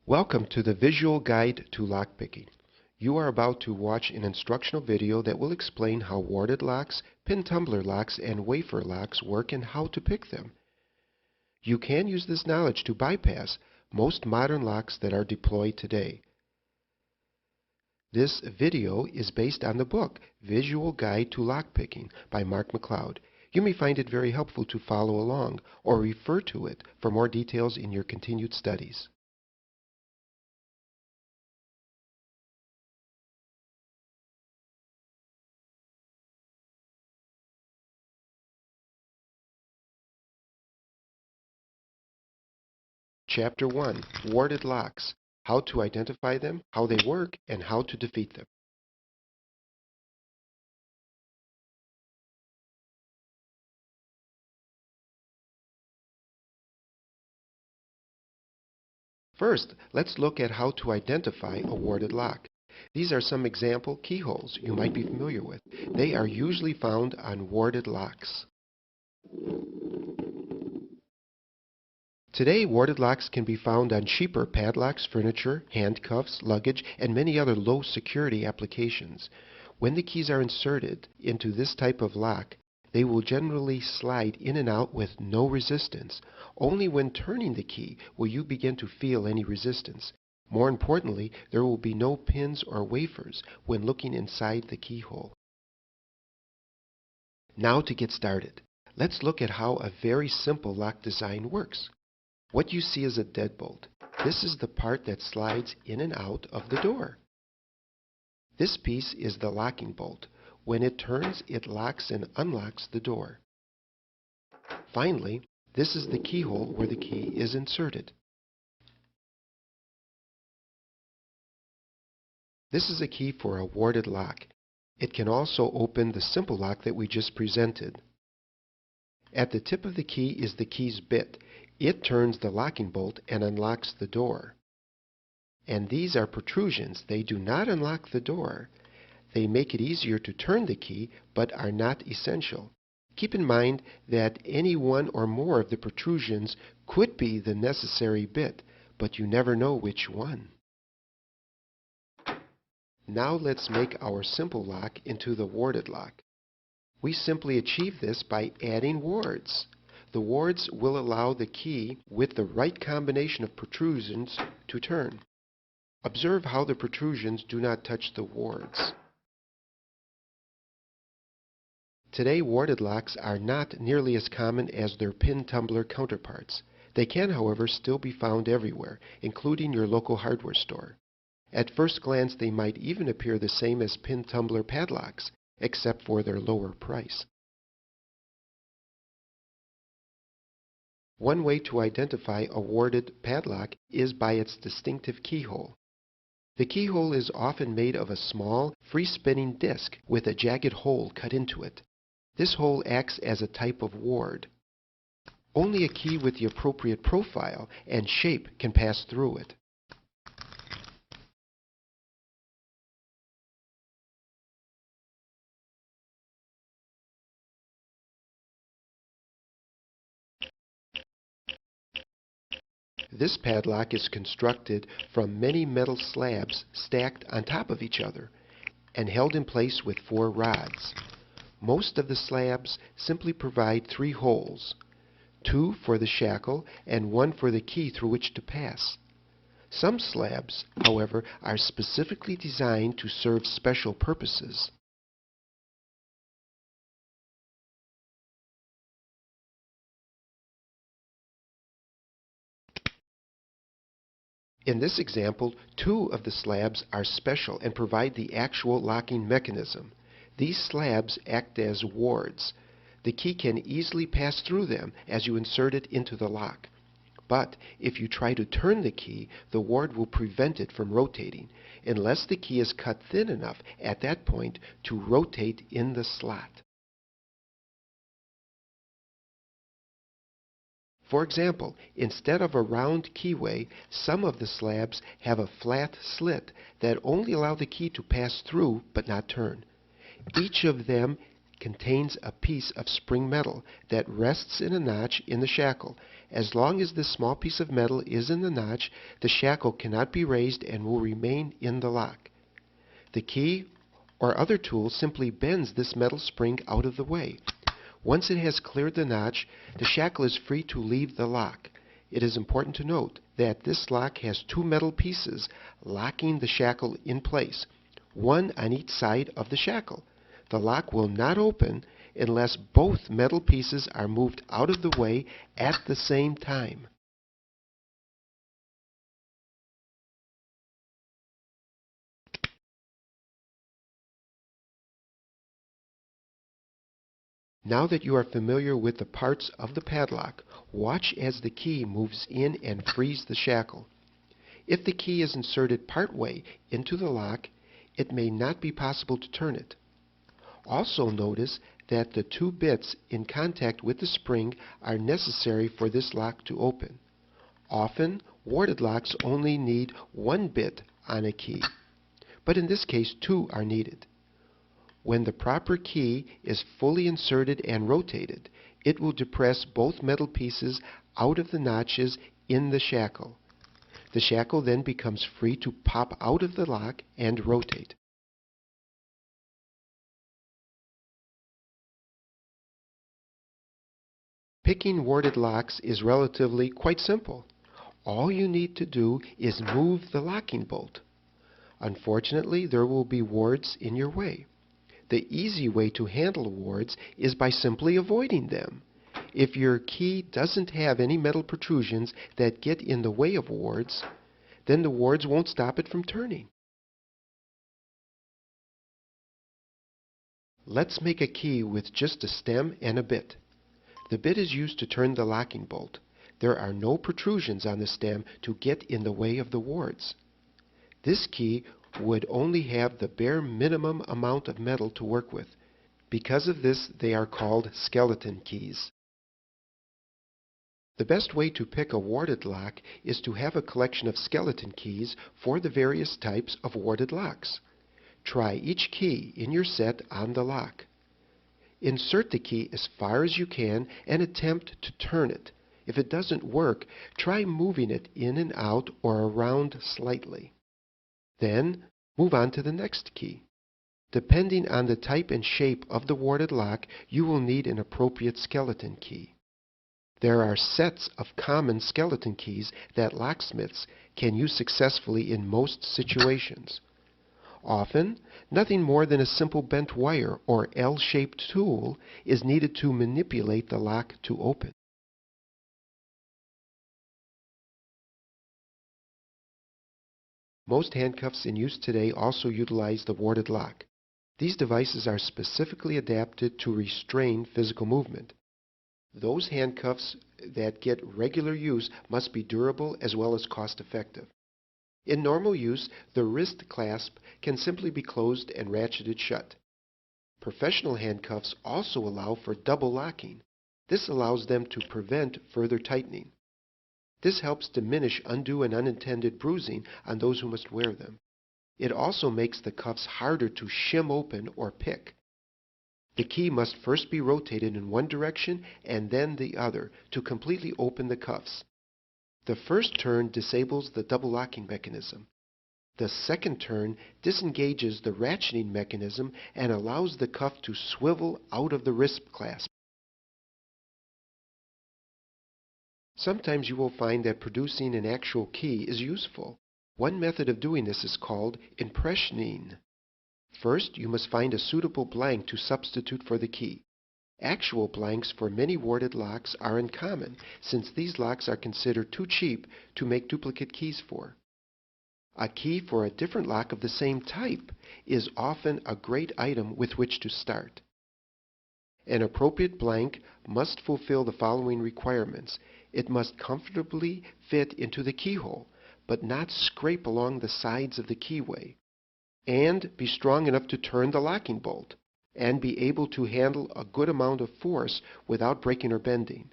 Welcome to the visual guide to lockpicking. You are about to watch an instructional video that will explain how warded locks, pin tumbler locks, and wafer locks work and how to pick them. You can use this knowledge to bypass most modern locks that are deployed today. This video is based on the book Visual Guide to Lockpicking by Mark McLeod. You may find it very helpful to follow along or refer to it for more details in your continued studies. Chapter 1. Warded locks. How to identify them, how they work, and how to defeat them. First, let's look at how to identify a warded lock. These are some example keyholes you might be familiar with. They are usually found on warded locks. Today, warded locks can be found on cheaper padlocks, furniture, handcuffs, luggage, and many other low security applications. When the keys are inserted into this type of lock, they will generally slide in and out with no resistance. Only when turning the key will you begin to feel any resistance. More importantly, there will be no pins or wafers when looking inside the keyhole. Now to get started, let's look at how a very simple lock design works. What you see is a deadbolt. This is the part that slides in and out of the door. This piece is the locking bolt. When it turns, it locks and unlocks the door. Finally, this is the keyhole where the key is inserted. This is a key for a warded lock. It can also open the simple lock that we just presented. At the tip of the key is the key's bit. It turns the locking bolt and unlocks the door. And these are protrusions. They do not unlock the door. They make it easier to turn the key, but are not essential. Keep in mind that any one or more of the protrusions could be the necessary bit, but you never know which one. Now let's make our simple lock into the warded lock. We simply achieve this by adding wards. The wards will allow the key with the right combination of protrusions to turn. Observe how the protrusions do not touch the wards. Today, warded locks are not nearly as common as their pin tumbler counterparts. They can, however, still be found everywhere, including your local hardware store. At first glance, they might even appear the same as pin tumbler padlocks, except for their lower price. One way to identify a warded padlock is by its distinctive keyhole. The keyhole is often made of a small, free-spinning disc with a jagged hole cut into it. This hole acts as a type of ward. Only a key with the appropriate profile and shape can pass through it. This padlock is constructed from many metal slabs stacked on top of each other and held in place with 4 rods. Most of the slabs simply provide 3 holes, 2 for the shackle and 1 for the key through which to pass. Some slabs, however, are specifically designed to serve special purposes. In this example, 2 of the slabs are special and provide the actual locking mechanism. These slabs act as wards. The key can easily pass through them as you insert it into the lock. But if you try to turn the key, the ward will prevent it from rotating, unless the key is cut thin enough at that point to rotate in the slot. For example, instead of a round keyway, some of the slabs have a flat slit that only allow the key to pass through but not turn. Each of them contains a piece of spring metal that rests in a notch in the shackle. As long as this small piece of metal is in the notch, the shackle cannot be raised and will remain in the lock. The key or other tool simply bends this metal spring out of the way. Once it has cleared the notch, the shackle is free to leave the lock. It is important to note that this lock has two metal pieces locking the shackle in place, one on each side of the shackle. The lock will not open unless both metal pieces are moved out of the way at the same time. Now that you are familiar with the parts of the padlock, watch as the key moves in and frees the shackle. If the key is inserted partway into the lock, it may not be possible to turn it. Also notice that the two bits in contact with the spring are necessary for this lock to open. Often, warded locks only need one bit on a key, but in this case, two are needed. When the proper key is fully inserted and rotated, it will depress both metal pieces out of the notches in the shackle. The shackle then becomes free to pop out of the lock and rotate. Picking warded locks is relatively quite simple. All you need to do is move the locking bolt. Unfortunately, there will be wards in your way. The easy way to handle wards is by simply avoiding them. If your key doesn't have any metal protrusions that get in the way of wards, then the wards won't stop it from turning. Let's make a key with just a stem and a bit. The bit is used to turn the locking bolt. There are no protrusions on the stem to get in the way of the wards. This key would only have the bare minimum amount of metal to work with. Because of this, they are called skeleton keys. The best way to pick a warded lock is to have a collection of skeleton keys for the various types of warded locks. Try each key in your set on the lock. Insert the key as far as you can and attempt to turn it. If it doesn't work, try moving it in and out or around slightly. Then, move on to the next key. Depending on the type and shape of the warded lock, you will need an appropriate skeleton key. There are sets of common skeleton keys that locksmiths can use successfully in most situations. Often, nothing more than a simple bent wire or L-shaped tool is needed to manipulate the lock to open. Most handcuffs in use today also utilize the warded lock. These devices are specifically adapted to restrain physical movement. Those handcuffs that get regular use must be durable as well as cost-effective. In normal use, the wrist clasp can simply be closed and ratcheted shut. Professional handcuffs also allow for double locking. This allows them to prevent further tightening. This helps diminish undue and unintended bruising on those who must wear them. It also makes the cuffs harder to shim open or pick. The key must first be rotated in one direction and then the other to completely open the cuffs. The first turn disables the double locking mechanism. The second turn disengages the ratcheting mechanism and allows the cuff to swivel out of the wrist clasp. Sometimes you will find that producing an actual key is useful. One method of doing this is called impressioning. First, you must find a suitable blank to substitute for the key. Actual blanks for many warded locks are uncommon, since these locks are considered too cheap to make duplicate keys for. A key for a different lock of the same type is often a great item with which to start. An appropriate blank must fulfill the following requirements. It must comfortably fit into the keyhole, but not scrape along the sides of the keyway, and be strong enough to turn the locking bolt, and be able to handle a good amount of force without breaking or bending.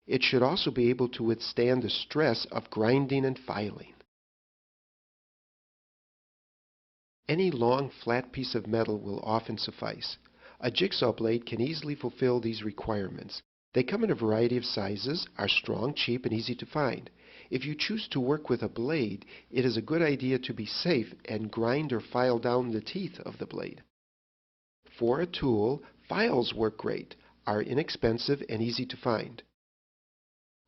It should also be able to withstand the stress of grinding and filing. Any long, flat piece of metal will often suffice. A jigsaw blade can easily fulfill these requirements. They come in a variety of sizes, are strong, cheap, and easy to find. If you choose to work with a blade, it is a good idea to be safe and grind or file down the teeth of the blade. For a tool, files work great, are inexpensive, and easy to find.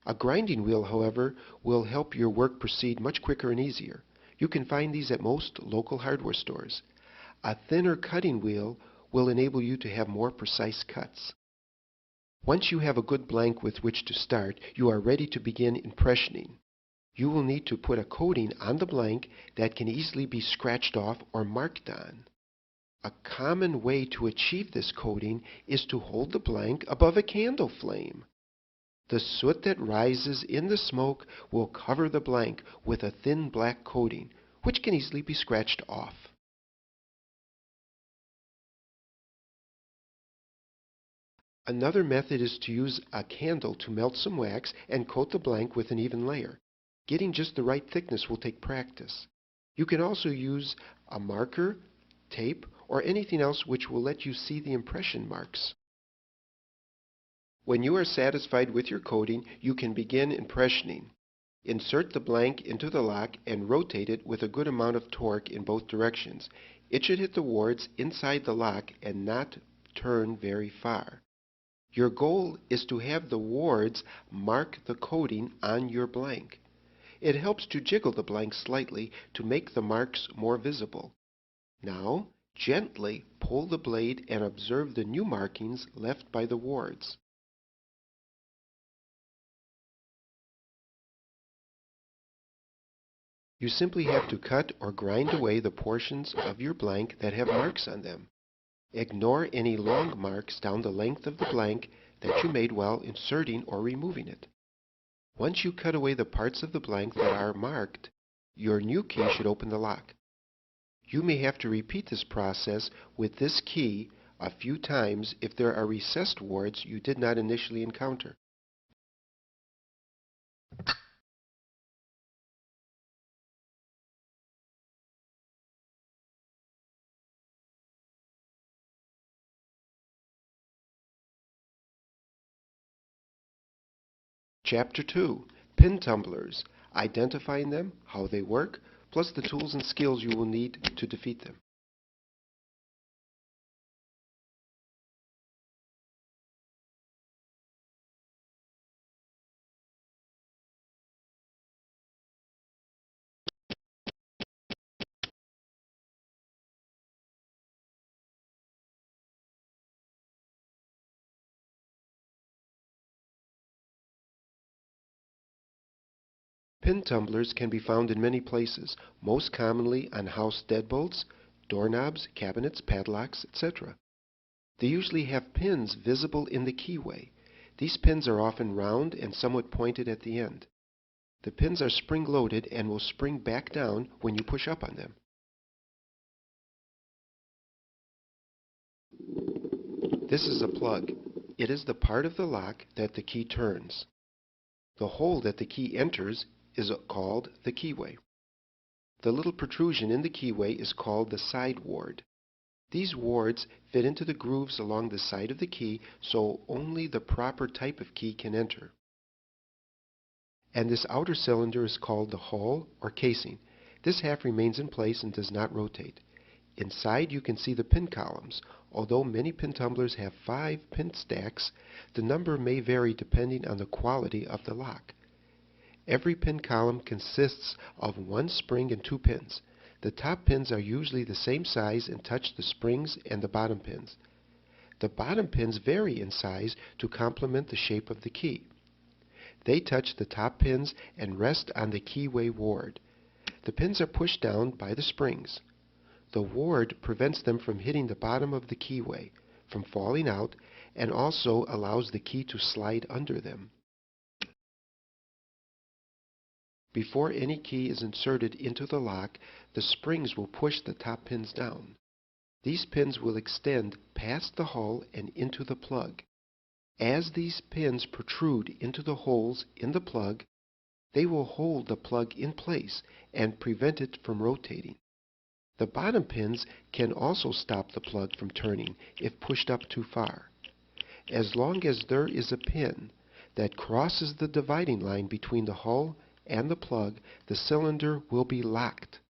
A grinding wheel, however, will help your work proceed much quicker and easier. You can find these at most local hardware stores. A thinner cutting wheel will enable you to have more precise cuts. Once you have a good blank with which to start, you are ready to begin impressioning. You will need to put a coating on the blank that can easily be scratched off or marked on. A common way to achieve this coating is to hold the blank above a candle flame. The soot that rises in the smoke will cover the blank with a thin black coating, which can easily be scratched off. Another method is to use a candle to melt some wax and coat the blank with an even layer. Getting just the right thickness will take practice. You can also use a marker, tape, or anything else which will let you see the impression marks. When you are satisfied with your coating, you can begin impressioning. Insert the blank into the lock and rotate it with a good amount of torque in both directions. It should hit the wards inside the lock and not turn very far. Your goal is to have the wards mark the coating on your blank. It helps to jiggle the blank slightly to make the marks more visible. Now, gently pull the blade and observe the new markings left by the wards. You simply have to cut or grind away the portions of your blank that have marks on them. Ignore any long marks down the length of the blank that you made while inserting or removing it. Once you cut away the parts of the blank that are marked, your new key should open the lock. You may have to repeat this process with this key a few times if there are recessed wards you did not initially encounter. Chapter 2. Pin tumblers. Identifying them, how they work, plus the tools and skills you will need to defeat them. Pin tumblers can be found in many places, most commonly on house deadbolts, doorknobs, cabinets, padlocks, etc. They usually have pins visible in the keyway. These pins are often round and somewhat pointed at the end. The pins are spring-loaded and will spring back down when you push up on them. This is a plug. It is the part of the lock that the key turns. The hole that the key enters is called the keyway. The little protrusion in the keyway is called the side ward. These wards fit into the grooves along the side of the key so only the proper type of key can enter. And this outer cylinder is called the hull or casing. This half remains in place and does not rotate. Inside you can see the pin columns. Although many pin tumblers have 5 pin stacks, the number may vary depending on the quality of the lock. Every pin column consists of 1 spring and 2 pins. The top pins are usually the same size and touch the springs and the bottom pins. The bottom pins vary in size to complement the shape of the key. They touch the top pins and rest on the keyway ward. The pins are pushed down by the springs. The ward prevents them from hitting the bottom of the keyway, from falling out, and also allows the key to slide under them. Before any key is inserted into the lock, the springs will push the top pins down. These pins will extend past the hull and into the plug. As these pins protrude into the holes in the plug, they will hold the plug in place and prevent it from rotating. The bottom pins can also stop the plug from turning if pushed up too far. As long as there is a pin that crosses the dividing line between the hull and the plug, the cylinder will be locked.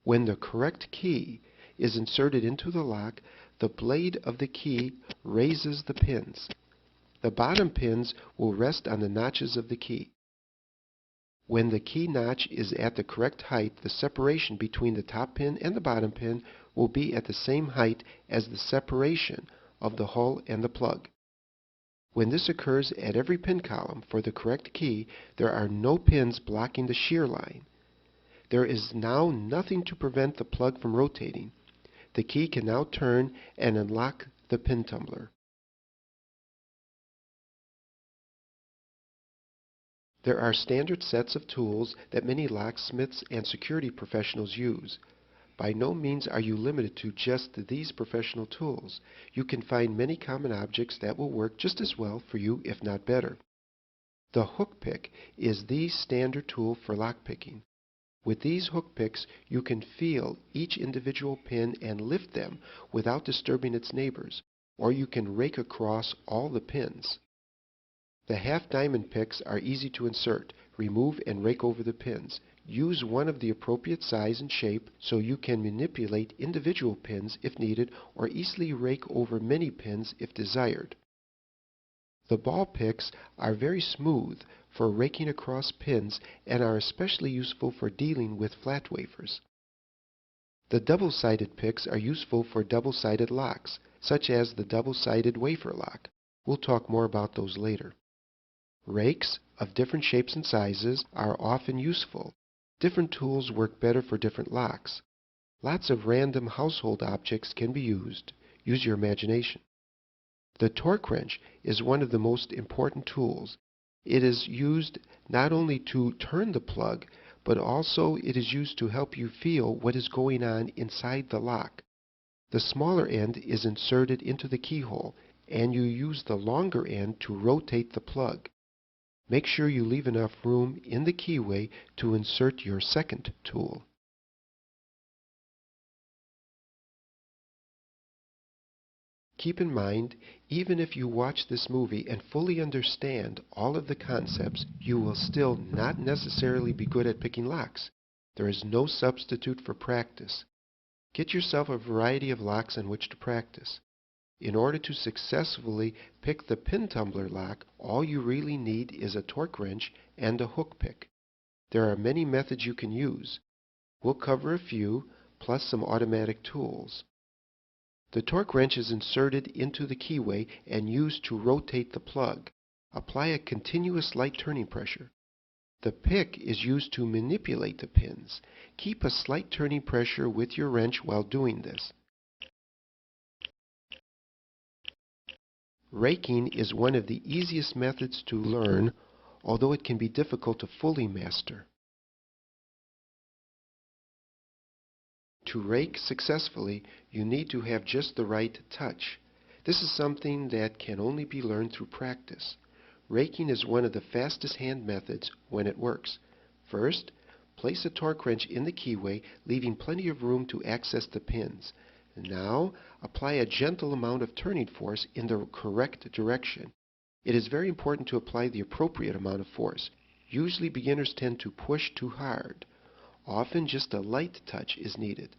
When the correct key is inserted into the lock, the blade of the key raises the pins. The bottom pins will rest on the notches of the key. When the key notch is at the correct height, the separation between the top pin and the bottom pin will be at the same height as the separation of the hull and the plug. When this occurs at every pin column for the correct key, there are no pins blocking the shear line. There is now nothing to prevent the plug from rotating. The key can now turn and unlock the pin tumbler. There are standard sets of tools that many locksmiths and security professionals use. By no means are you limited to just these professional tools. You can find many common objects that will work just as well for you, if not better. The hook pick is the standard tool for lockpicking. With these hook picks, you can feel each individual pin and lift them without disturbing its neighbors, or you can rake across all the pins. The half diamond picks are easy to insert, remove, and rake over the pins. Use one of the appropriate size and shape so you can manipulate individual pins if needed, or easily rake over many pins if desired. The ball picks are very smooth for raking across pins and are especially useful for dealing with flat wafers. The double-sided picks are useful for double-sided locks, such as the double-sided wafer lock. We'll talk more about those later. Rakes of different shapes and sizes are often useful. Different tools work better for different locks. Lots of random household objects can be used. Use your imagination. The torque wrench is one of the most important tools. It is used not only to turn the plug, but also it is used to help you feel what is going on inside the lock. The smaller end is inserted into the keyhole, and you use the longer end to rotate the plug. Make sure you leave enough room in the keyway to insert your second tool. Keep in mind, even if you watch this movie and fully understand all of the concepts, you will still not necessarily be good at picking locks. There is no substitute for practice. Get yourself a variety of locks on which to practice. In order to successfully pick the pin tumbler lock, all you really need is a torque wrench and a hook pick. There are many methods you can use. We'll cover a few, plus some automatic tools. The torque wrench is inserted into the keyway and used to rotate the plug. Apply a continuous light turning pressure. The pick is used to manipulate the pins. Keep a slight turning pressure with your wrench while doing this. Raking is one of the easiest methods to learn, although it can be difficult to fully master. To rake successfully, you need to have just the right touch. This is something that can only be learned through practice. Raking is one of the fastest hand methods when it works. First, place a torque wrench in the keyway, leaving plenty of room to access the pins. Now, apply a gentle amount of turning force in the correct direction. It is very important to apply the appropriate amount of force. Usually beginners tend to push too hard. Often just a light touch is needed.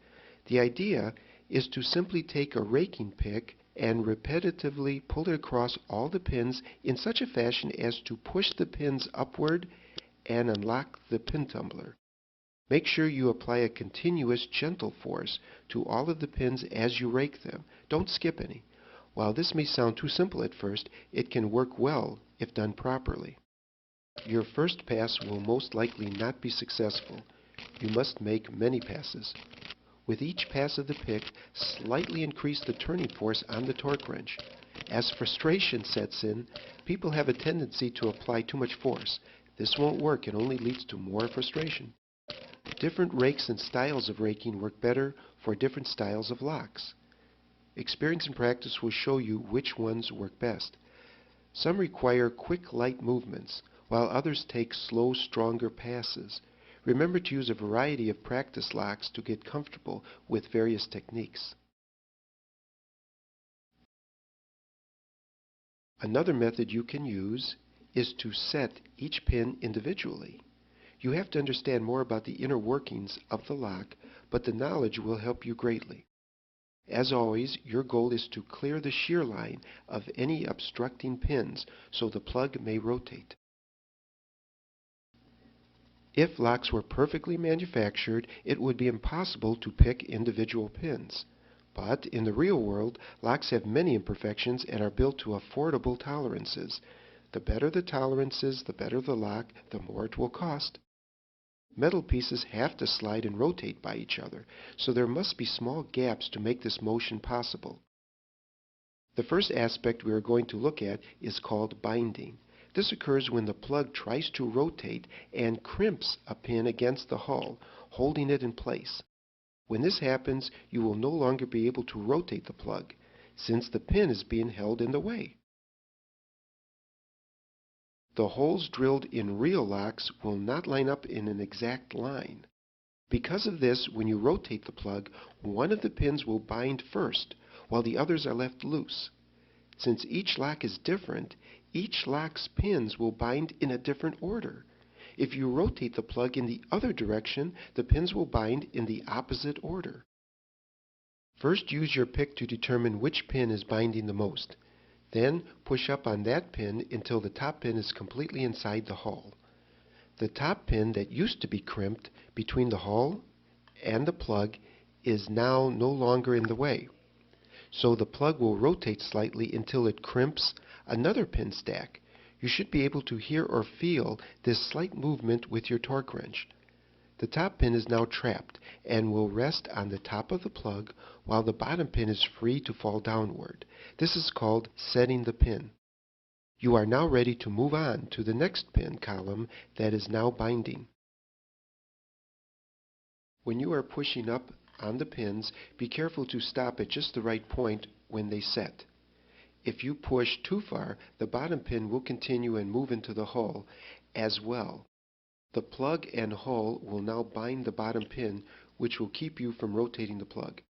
The idea is to simply take a raking pick and repetitively pull it across all the pins in such a fashion as to push the pins upward and unlock the pin tumbler. Make sure you apply a continuous, gentle force to all of the pins as you rake them. Don't skip any. While this may sound too simple at first, it can work well if done properly. Your first pass will most likely not be successful. You must make many passes. With each pass of the pick, slightly increase the turning force on the torque wrench. As frustration sets in, people have a tendency to apply too much force. This won't work and only leads to more frustration. Different rakes and styles of raking work better for different styles of locks. Experience and practice will show you which ones work best. Some require quick, light movements, while others take slow, stronger passes. Remember to use a variety of practice locks to get comfortable with various techniques. Another method you can use is to set each pin individually. You have to understand more about the inner workings of the lock, but the knowledge will help you greatly. As always, your goal is to clear the shear line of any obstructing pins so the plug may rotate. If locks were perfectly manufactured, it would be impossible to pick individual pins. But in the real world, locks have many imperfections and are built to affordable tolerances. The better the tolerances, the better the lock, the more it will cost. Metal pieces have to slide and rotate by each other, so there must be small gaps to make this motion possible. The first aspect we are going to look at is called binding. This occurs when the plug tries to rotate and crimps a pin against the hull, holding it in place. When this happens, you will no longer be able to rotate the plug, since the pin is being held in the way. The holes drilled in real locks will not line up in an exact line. Because of this, when you rotate the plug, one of the pins will bind first, while the others are left loose. Since each lock is different, each lock's pins will bind in a different order. If you rotate the plug in the other direction, the pins will bind in the opposite order. First, use your pick to determine which pin is binding the most. Then, push up on that pin until the top pin is completely inside the hull. The top pin that used to be crimped between the hull and the plug is now no longer in the way. So the plug will rotate slightly until it crimps another pin stack. You should be able to hear or feel this slight movement with your torque wrench. The top pin is now trapped and will rest on the top of the plug while the bottom pin is free to fall downward. This is called setting the pin. You are now ready to move on to the next pin column that is now binding. When you are pushing up on the pins, be careful to stop at just the right point when they set. If you push too far, the bottom pin will continue and move into the hull as well. The plug and hull will now bind the bottom pin, which will keep you from rotating the plug.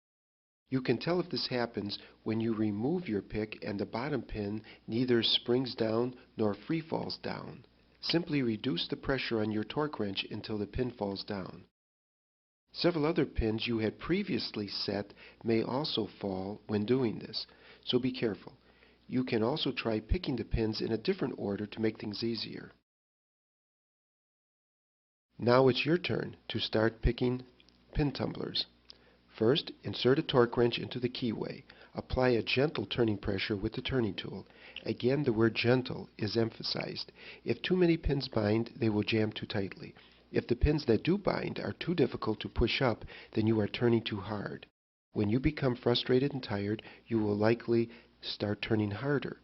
You can tell if this happens when you remove your pick and the bottom pin neither springs down nor free falls down. Simply reduce the pressure on your torque wrench until the pin falls down. Several other pins you had previously set may also fall when doing this, so be careful. You can also try picking the pins in a different order to make things easier. Now it's your turn to start picking pin tumblers. First, insert a torque wrench into the keyway. Apply a gentle turning pressure with the turning tool. Again, the word gentle is emphasized. If too many pins bind, they will jam too tightly. If the pins that do bind are too difficult to push up, then you are turning too hard. When you become frustrated and tired, you will likely start turning harder.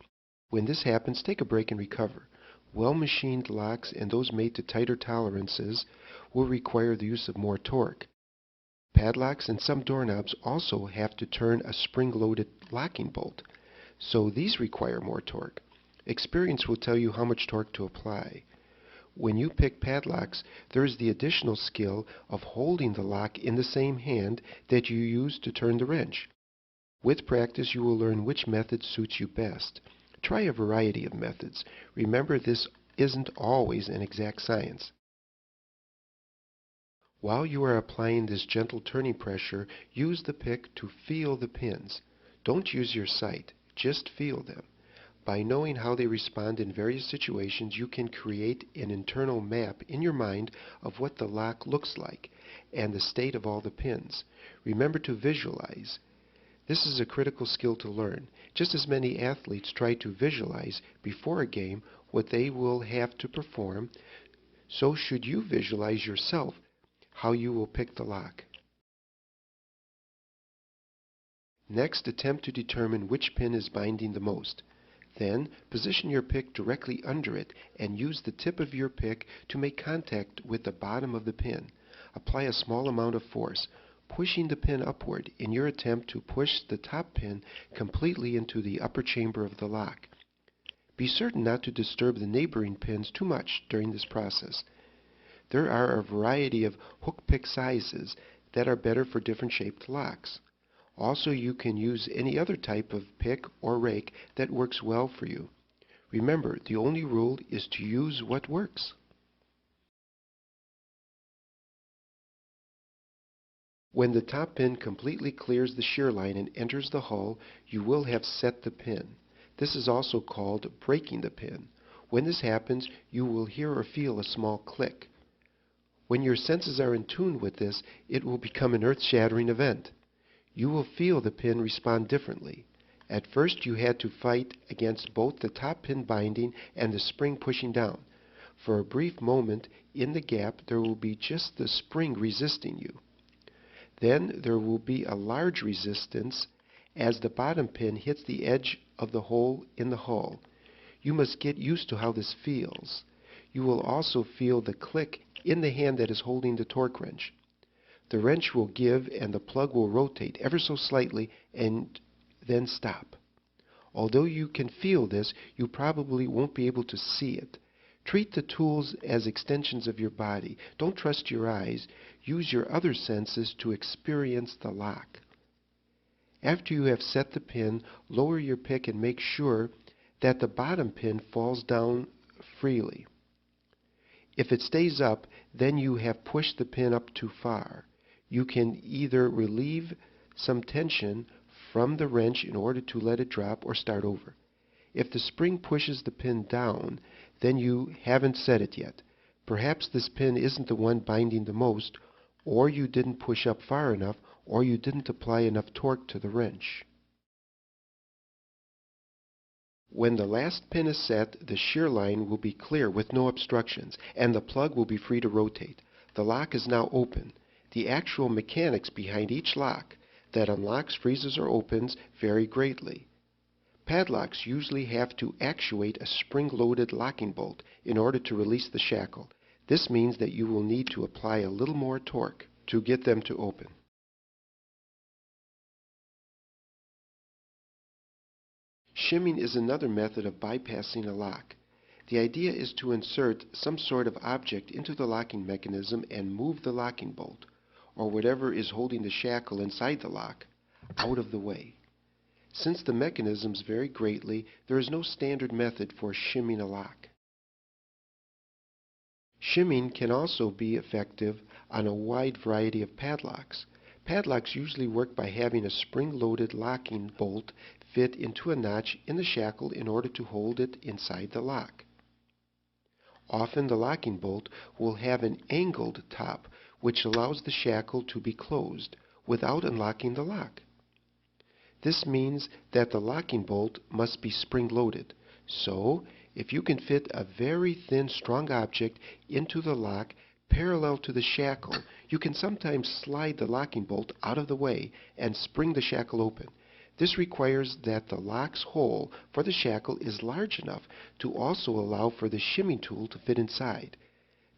When this happens, take a break and recover. Well-machined locks and those made to tighter tolerances will require the use of more torque. Padlocks and some doorknobs also have to turn a spring-loaded locking bolt, so these require more torque. Experience will tell you how much torque to apply. When you pick padlocks, there is the additional skill of holding the lock in the same hand that you use to turn the wrench. With practice, you will learn which method suits you best. Try a variety of methods. Remember, this isn't always an exact science. While you are applying this gentle turning pressure, use the pick to feel the pins. Don't use your sight, just feel them. By knowing how they respond in various situations, you can create an internal map in your mind of what the lock looks like and the state of all the pins. Remember to visualize. This is a critical skill to learn. Just as many athletes try to visualize before a game what they will have to perform, so should you visualize yourself how you will pick the lock. Next, attempt to determine which pin is binding the most. Then, position your pick directly under it and use the tip of your pick to make contact with the bottom of the pin. Apply a small amount of force, pushing the pin upward in your attempt to push the top pin completely into the upper chamber of the lock. Be certain not to disturb the neighboring pins too much during this process. There are a variety of hook pick sizes that are better for different shaped locks. Also, you can use any other type of pick or rake that works well for you. Remember, the only rule is to use what works. When the top pin completely clears the shear line and enters the hull, you will have set the pin. This is also called breaking the pin. When this happens, you will hear or feel a small click. When your senses are in tune with this, it will become an earth-shattering event. You will feel the pin respond differently. At first, you had to fight against both the top pin binding and the spring pushing down. For a brief moment, in the gap, there will be just the spring resisting you. Then there will be a large resistance as the bottom pin hits the edge of the hole in the hull. You must get used to how this feels. You will also feel the click in the hand that is holding the torque wrench. The wrench will give and the plug will rotate ever so slightly and then stop. Although you can feel this, you probably won't be able to see it. Treat the tools as extensions of your body. Don't trust your eyes. Use your other senses to experience the lock. After you have set the pin, lower your pick and make sure that the bottom pin falls down freely. If it stays up, then you have pushed the pin up too far. You can either relieve some tension from the wrench in order to let it drop or start over. If the spring pushes the pin down, then you haven't set it yet. Perhaps this pin isn't the one binding the most, or you didn't push up far enough, or you didn't apply enough torque to the wrench. When the last pin is set, the shear line will be clear with no obstructions, and the plug will be free to rotate. The lock is now open. The actual mechanics behind each lock that unlocks, freezes, or opens vary greatly. Padlocks usually have to actuate a spring-loaded locking bolt in order to release the shackle. This means that you will need to apply a little more torque to get them to open. Shimming is another method of bypassing a lock. The idea is to insert some sort of object into the locking mechanism and move the locking bolt, or whatever is holding the shackle inside the lock, out of the way. Since the mechanisms vary greatly, there is no standard method for shimming a lock. Shimming can also be effective on a wide variety of padlocks. Padlocks usually work by having a spring-loaded locking bolt fit into a notch in the shackle in order to hold it inside the lock. Often the locking bolt will have an angled top, which allows the shackle to be closed without unlocking the lock. This means that the locking bolt must be spring-loaded. So, if you can fit a very thin, strong object into the lock parallel to the shackle, you can sometimes slide the locking bolt out of the way and spring the shackle open. This requires that the lock's hole for the shackle is large enough to also allow for the shimming tool to fit inside.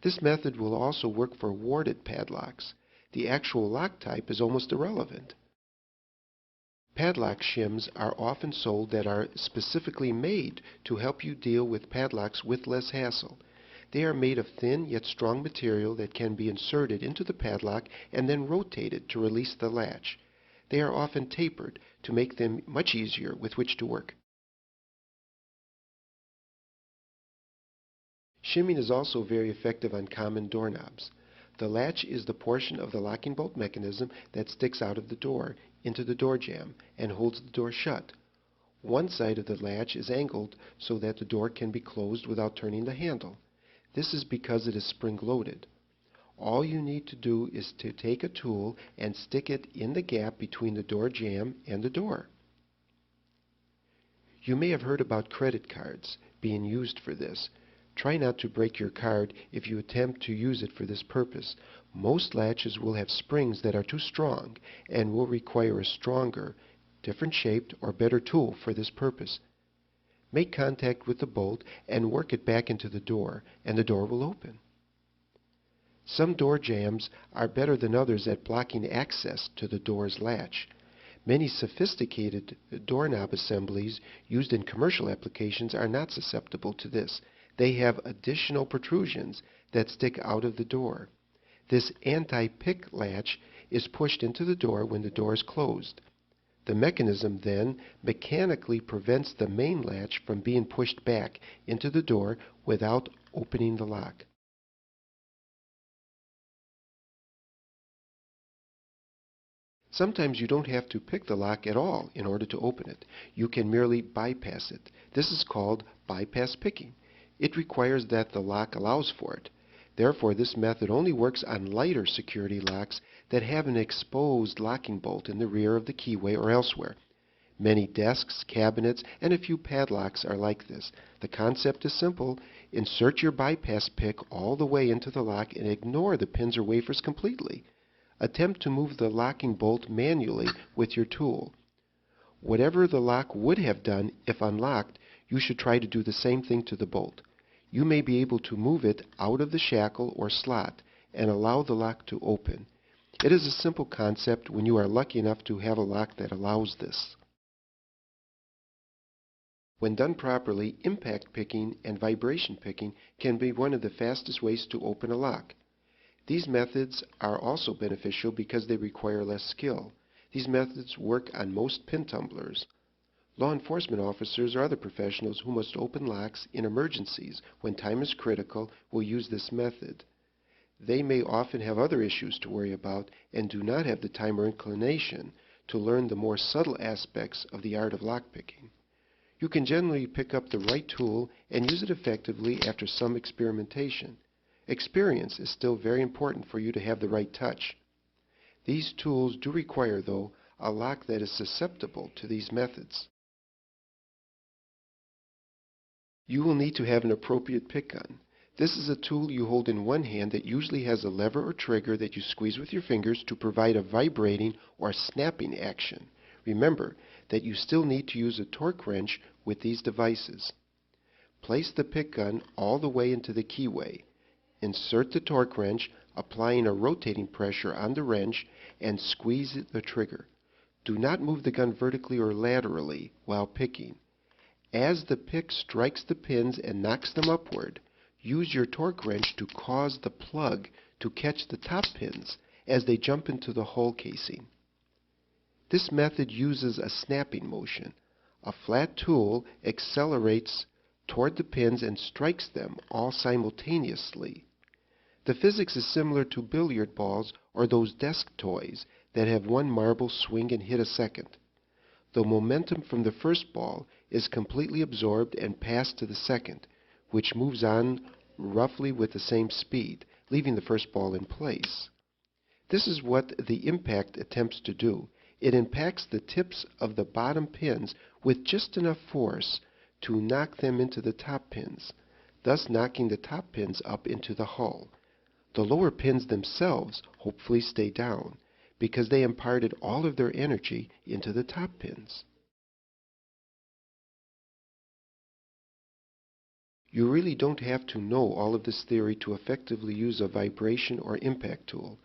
This method will also work for warded padlocks. The actual lock type is almost irrelevant. Padlock shims are often sold that are specifically made to help you deal with padlocks with less hassle. They are made of thin yet strong material that can be inserted into the padlock and then rotated to release the latch. They are often tapered to make them much easier with which to work. Shimming is also very effective on common doorknobs. The latch is the portion of the locking bolt mechanism that sticks out of the door into the door jamb and holds the door shut. One side of the latch is angled so that the door can be closed without turning the handle. This is because it is spring-loaded. All you need to do is to take a tool and stick it in the gap between the door jamb and the door. You may have heard about credit cards being used for this. Try not to break your card if you attempt to use it for this purpose. Most latches will have springs that are too strong and will require a stronger, different shaped, or better tool for this purpose. Make contact with the bolt and work it back into the door, and the door will open. Some door jambs are better than others at blocking access to the door's latch. Many sophisticated doorknob assemblies used in commercial applications are not susceptible to this. They have additional protrusions that stick out of the door. This anti-pick latch is pushed into the door when the door is closed. The mechanism then mechanically prevents the main latch from being pushed back into the door without opening the lock. Sometimes you don't have to pick the lock at all in order to open it. You can merely bypass it. This is called bypass picking. It requires that the lock allows for it. Therefore, this method only works on lighter security locks that have an exposed locking bolt in the rear of the keyway or elsewhere. Many desks, cabinets, and a few padlocks are like this. The concept is simple. Insert your bypass pick all the way into the lock and ignore the pins or wafers completely. Attempt to move the locking bolt manually with your tool. Whatever the lock would have done if unlocked, you should try to do the same thing to the bolt. You may be able to move it out of the shackle or slot and allow the lock to open. It is a simple concept when you are lucky enough to have a lock that allows this. When done properly, impact picking and vibration picking can be one of the fastest ways to open a lock. These methods are also beneficial because they require less skill. These methods work on most pin tumblers. Law enforcement officers or other professionals who must open locks in emergencies when time is critical will use this method. They may often have other issues to worry about and do not have the time or inclination to learn the more subtle aspects of the art of lockpicking. You can generally pick up the right tool and use it effectively after some experimentation. Experience is still very important for you to have the right touch. These tools do require, though, a lock that is susceptible to these methods. You will need to have an appropriate pick gun. This is a tool you hold in one hand that usually has a lever or trigger that you squeeze with your fingers to provide a vibrating or snapping action. Remember that you still need to use a torque wrench with these devices. Place the pick gun all the way into the keyway. Insert the torque wrench, applying a rotating pressure on the wrench, and squeeze the trigger. Do not move the gun vertically or laterally while picking. As the pick strikes the pins and knocks them upward, use your torque wrench to cause the plug to catch the top pins as they jump into the hole casing. This method uses a snapping motion. A flat tool accelerates toward the pins and strikes them all simultaneously. The physics is similar to billiard balls or those desk toys that have one marble swing and hit a second. The momentum from the first ball is completely absorbed and passed to the second, which moves on roughly with the same speed, leaving the first ball in place. This is what the impact attempts to do. It impacts the tips of the bottom pins with just enough force to knock them into the top pins, thus knocking the top pins up into the hull. The lower pins themselves hopefully stay down because they imparted all of their energy into the top pins. You really don't have to know all of this theory to effectively use a vibration or impact tool.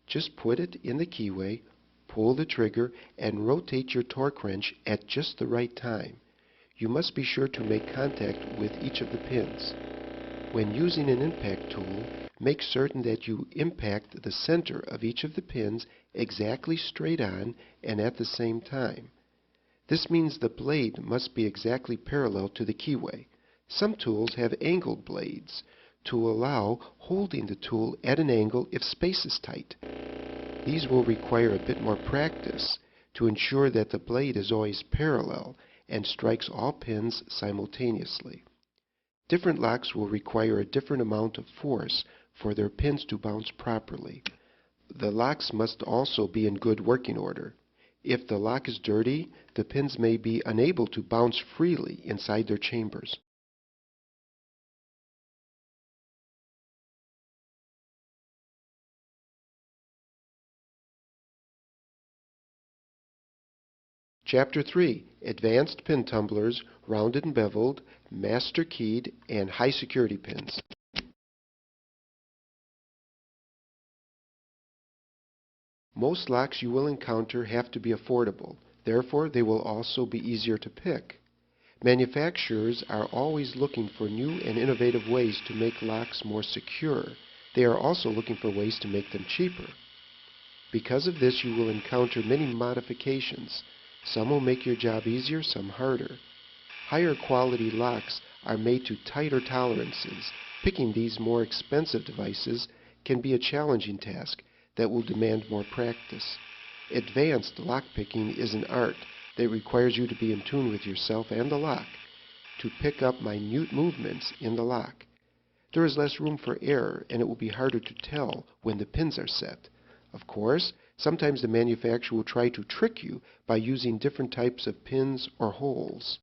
Just put it in the keyway, pull the trigger, and rotate your torque wrench at just the right time. You must be sure to make contact with each of the pins. When using an impact tool, make certain that you impact the center of each of the pins exactly straight on and at the same time. This means the blade must be exactly parallel to the keyway. Some tools have angled blades to allow holding the tool at an angle if space is tight. These will require a bit more practice to ensure that the blade is always parallel and strikes all pins simultaneously. Different locks will require a different amount of force for their pins to bounce properly. The locks must also be in good working order. If the lock is dirty, the pins may be unable to bounce freely inside their chambers. Chapter 3. Advanced Pin Tumblers, Rounded and Beveled, Master Keyed, and High Security Pins. Most locks you will encounter have to be affordable. Therefore, they will also be easier to pick. Manufacturers are always looking for new and innovative ways to make locks more secure. They are also looking for ways to make them cheaper. Because of this, you will encounter many modifications. Some will make your job easier, some harder. Higher quality locks are made to tighter tolerances. Picking these more expensive devices can be a challenging task that will demand more practice. Advanced lock picking is an art that requires you to be in tune with yourself and the lock to pick up minute movements in the lock. There is less room for error, and it will be harder to tell when the pins are set. Of course, sometimes the manufacturer will try to trick you by using different types of pins or holes.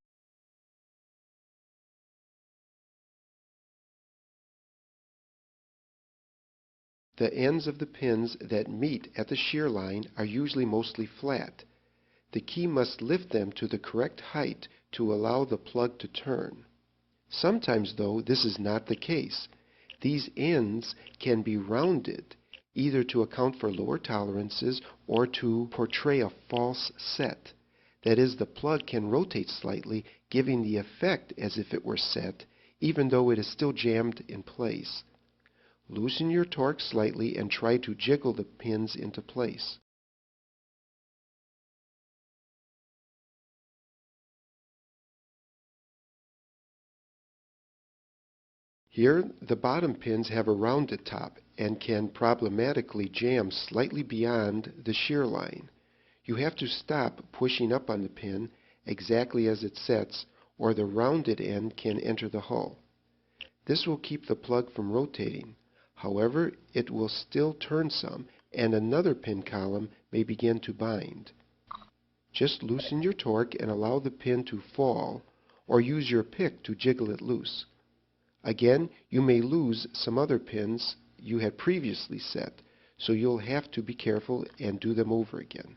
The ends of the pins that meet at the shear line are usually mostly flat. The key must lift them to the correct height to allow the plug to turn. Sometimes, though, this is not the case. These ends can be rounded, either to account for lower tolerances or to portray a false set. That is, the plug can rotate slightly, giving the effect as if it were set, even though it is still jammed in place. Loosen your torque slightly and try to jiggle the pins into place. Here, the bottom pins have a rounded top and can problematically jam slightly beyond the shear line. You have to stop pushing up on the pin exactly as it sets, or the rounded end can enter the hull. This will keep the plug from rotating. However, it will still turn some, and another pin column may begin to bind. Just loosen your torque and allow the pin to fall, or use your pick to jiggle it loose. Again, you may lose some other pins you had previously set, so you'll have to be careful and do them over again.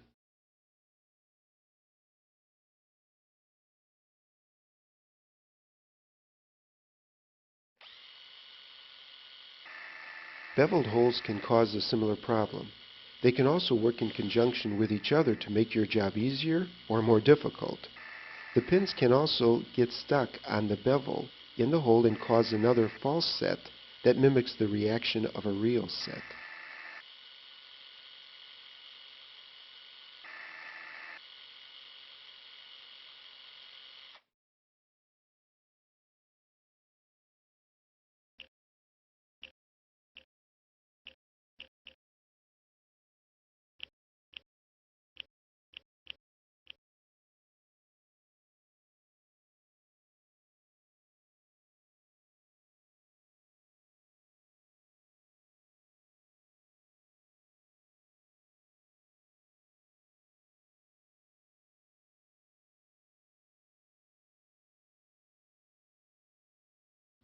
Beveled holes can cause a similar problem. They can also work in conjunction with each other to make your job easier or more difficult. The pins can also get stuck on the bevel in the hole and cause another false set that mimics the reaction of a real set.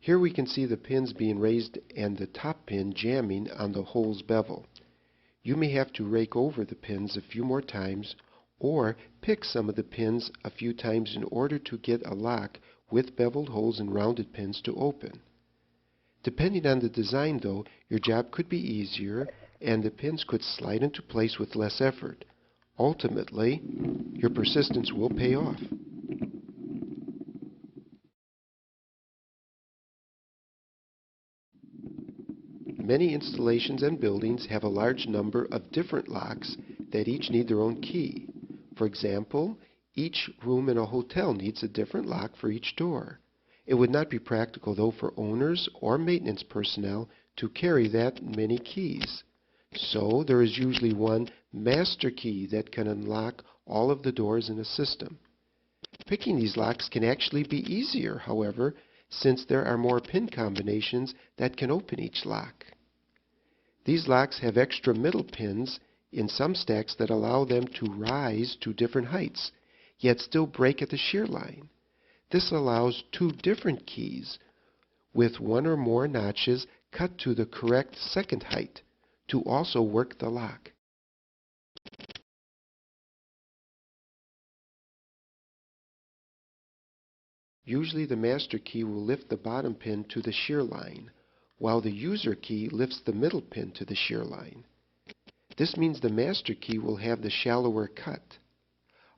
Here we can see the pins being raised and the top pin jamming on the hole's bevel. You may have to rake over the pins a few more times or pick some of the pins a few times in order to get a lock with beveled holes and rounded pins to open. Depending on the design, though, your job could be easier and the pins could slide into place with less effort. Ultimately, your persistence will pay off. Many installations and buildings have a large number of different locks that each need their own key. For example, each room in a hotel needs a different lock for each door. It would not be practical, though, for owners or maintenance personnel to carry that many keys. So there is usually one master key that can unlock all of the doors in a system. Picking these locks can actually be easier, however, since there are more pin combinations that can open each lock. These locks have extra middle pins in some stacks that allow them to rise to different heights, yet still break at the shear line. This allows two different keys with one or more notches cut to the correct second height to also work the lock. Usually the master key will lift the bottom pin to the shear line, while the user key lifts the middle pin to the shear line. This means the master key will have the shallower cut.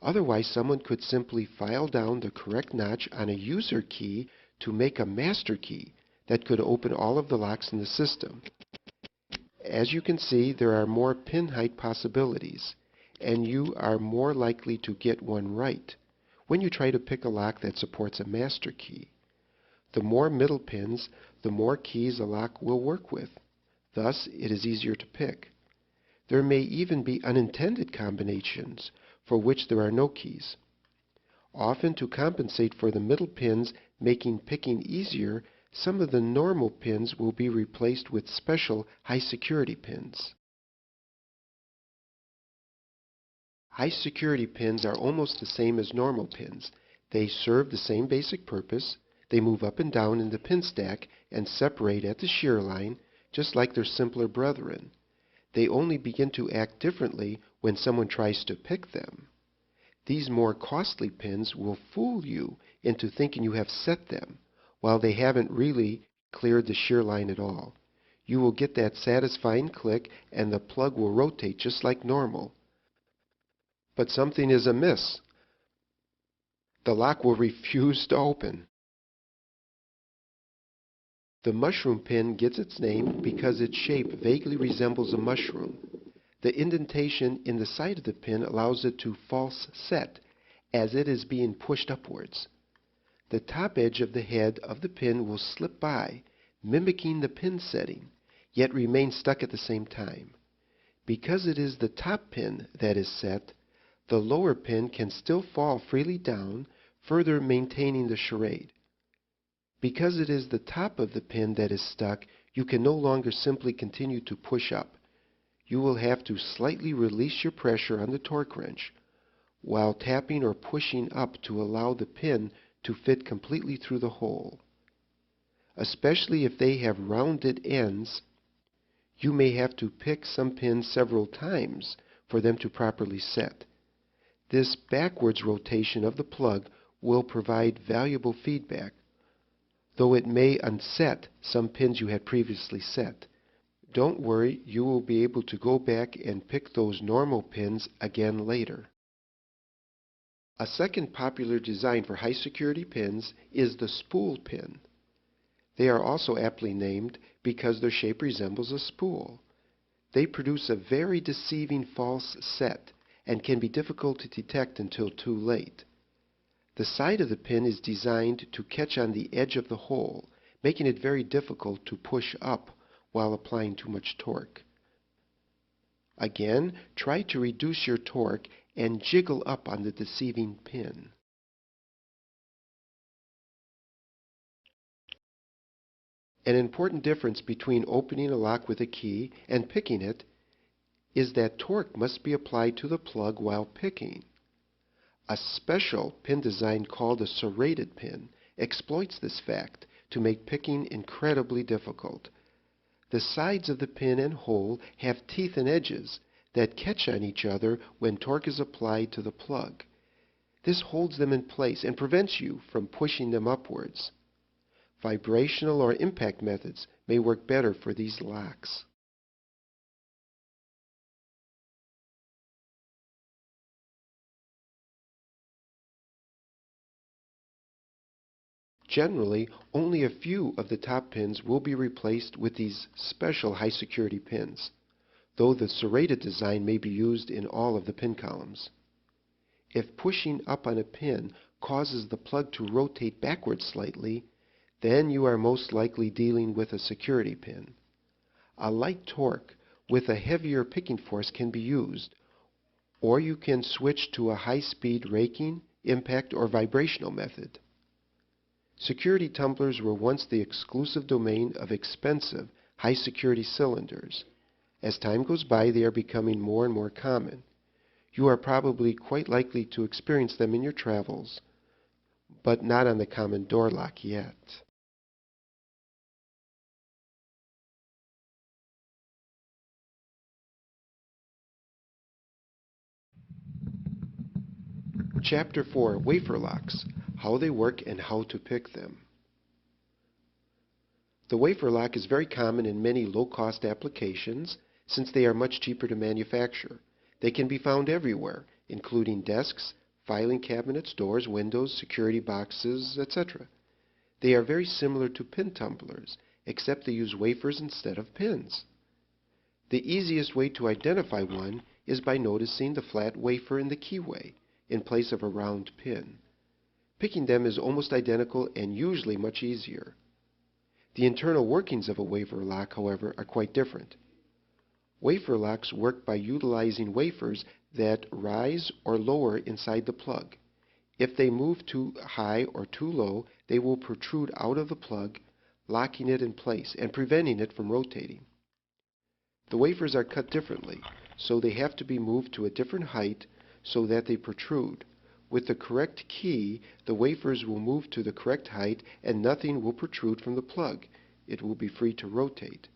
Otherwise, someone could simply file down the correct notch on a user key to make a master key that could open all of the locks in the system. As you can see, there are more pin height possibilities, and you are more likely to get one right when you try to pick a lock that supports a master key. The more middle pins, the more keys a lock will work with. Thus, it is easier to pick. There may even be unintended combinations for which there are no keys. Often, to compensate for the middle pins making picking easier, some of the normal pins will be replaced with special high-security pins. High-security pins are almost the same as normal pins. They serve the same basic purpose. They move up and down in the pin stack and separate at the shear line, just like their simpler brethren. They only begin to act differently when someone tries to pick them. These more costly pins will fool you into thinking you have set them, while they haven't really cleared the shear line at all. You will get that satisfying click and the plug will rotate just like normal. But something is amiss. The lock will refuse to open. The mushroom pin gets its name because its shape vaguely resembles a mushroom. The indentation in the side of the pin allows it to false set as it is being pushed upwards. The top edge of the head of the pin will slip by, mimicking the pin setting, yet remain stuck at the same time. Because it is the top pin that is set, the lower pin can still fall freely down, further maintaining the charade. Because it is the top of the pin that is stuck, you can no longer simply continue to push up. You will have to slightly release your pressure on the torque wrench, while tapping or pushing up to allow the pin to fit completely through the hole. Especially if they have rounded ends, you may have to pick some pins several times for them to properly set. This backwards rotation of the plug will provide valuable feedback, though it may unset some pins you had previously set. Don't worry, you will be able to go back and pick those normal pins again later. A second popular design for high security pins is the spool pin. They are also aptly named because their shape resembles a spool. They produce a very deceiving false set and can be difficult to detect until too late. The side of the pin is designed to catch on the edge of the hole, making it very difficult to push up while applying too much torque. Again, try to reduce your torque and jiggle up on the deceiving pin. An important difference between opening a lock with a key and picking it is that torque must be applied to the plug while picking. A special pin design called a serrated pin exploits this fact to make picking incredibly difficult. The sides of the pin and hole have teeth and edges that catch on each other when torque is applied to the plug. This holds them in place and prevents you from pushing them upwards. Vibrational or impact methods may work better for these locks. Generally, only a few of the top pins will be replaced with these special high security pins, though the serrated design may be used in all of the pin columns. If pushing up on a pin causes the plug to rotate backwards slightly, then you are most likely dealing with a security pin. A light torque with a heavier picking force can be used, or you can switch to a high-speed raking, impact, or vibrational method. Security tumblers were once the exclusive domain of expensive, high-security cylinders. As time goes by, they are becoming more and more common. You are probably quite likely to experience them in your travels, but not on the common door lock yet. Chapter 4, Wafer Locks, How They Work and How to Pick Them. The wafer lock is very common in many low-cost applications since they are much cheaper to manufacture. They can be found everywhere, including desks, filing cabinets, doors, windows, security boxes, etc. They are very similar to pin tumblers, except they use wafers instead of pins. The easiest way to identify one is by noticing the flat wafer in the keyway in place of a round pin. Picking them is almost identical and usually much easier. The internal workings of a wafer lock, however, are quite different. Wafer locks work by utilizing wafers that rise or lower inside the plug. If they move too high or too low, they will protrude out of the plug, locking it in place and preventing it from rotating. The wafers are cut differently, so they have to be moved to a different height so that they protrude. With the correct key, the wafers will move to the correct height and nothing will protrude from the plug. It will be free to rotate.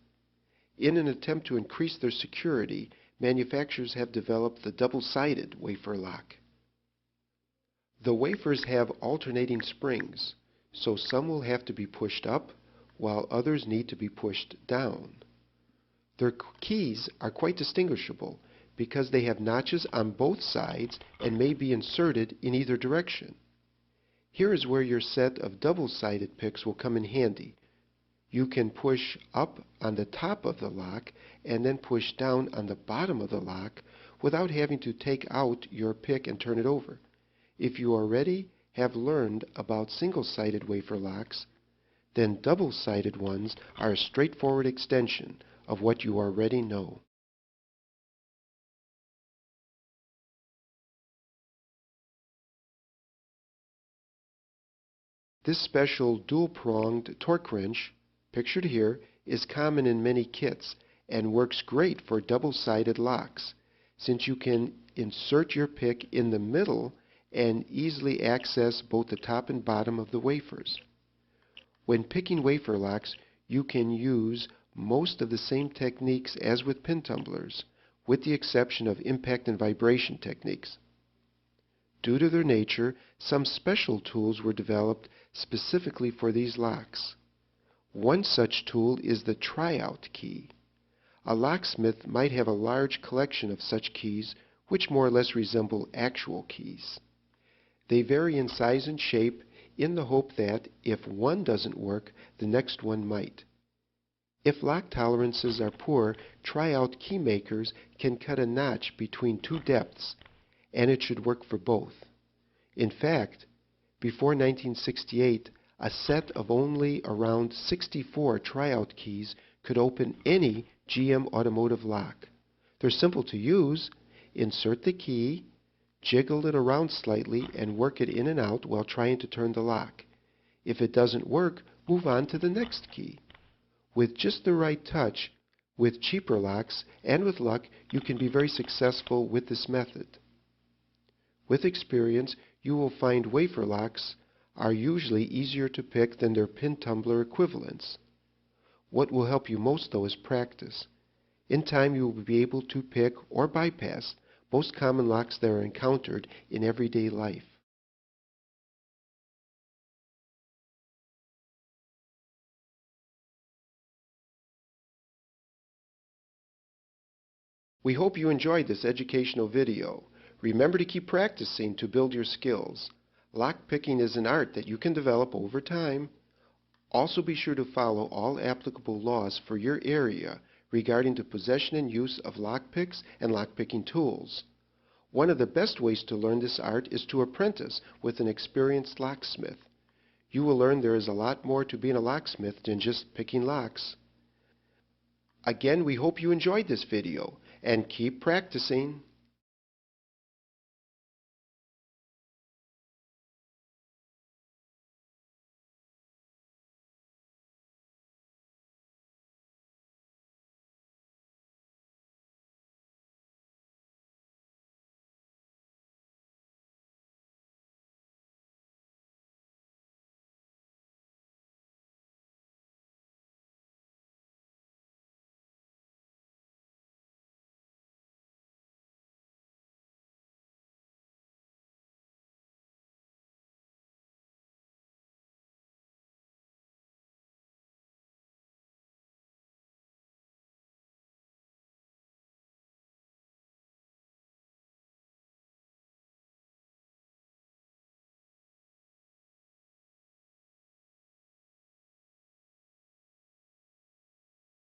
In an attempt to increase their security, manufacturers have developed the double-sided wafer lock. The wafers have alternating springs, so some will have to be pushed up while others need to be pushed down. Their keys are quite distinguishable because they have notches on both sides and may be inserted in either direction. Here is where your set of double-sided picks will come in handy. You can push up on the top of the lock and then push down on the bottom of the lock without having to take out your pick and turn it over. If you already have learned about single-sided wafer locks, then double-sided ones are a straightforward extension of what you already know. This special dual-pronged torque wrench, pictured here, is common in many kits and works great for double-sided locks, since you can insert your pick in the middle and easily access both the top and bottom of the wafers. When picking wafer locks, you can use most of the same techniques as with pin tumblers, with the exception of impact and vibration techniques. Due to their nature, some special tools were developed specifically for these locks. One such tool is the tryout key. A locksmith might have a large collection of such keys which more or less resemble actual keys. They vary in size and shape in the hope that if one doesn't work, the next one might. If lock tolerances are poor, tryout key makers can cut a notch between two depths, and it should work for both. In fact, before 1968, a set of only around 64 tryout keys could open any GM automotive lock. They're simple to use. Insert the key, jiggle it around slightly, and work it in and out while trying to turn the lock. If it doesn't work, move on to the next key. With just the right touch, with cheaper locks, and with luck, you can be very successful with this method. With experience, you will find wafer locks are usually easier to pick than their pin tumbler equivalents. What will help you most, though, is practice. In time, you will be able to pick or bypass most common locks that are encountered in everyday life. We hope you enjoyed this educational video. Remember to keep practicing to build your skills. Lock picking is an art that you can develop over time. Also be sure to follow all applicable laws for your area regarding the possession and use of lockpicks and lockpicking tools. One of the best ways to learn this art is to apprentice with an experienced locksmith. You will learn there is a lot more to being a locksmith than just picking locks. Again, we hope you enjoyed this video, and keep practicing.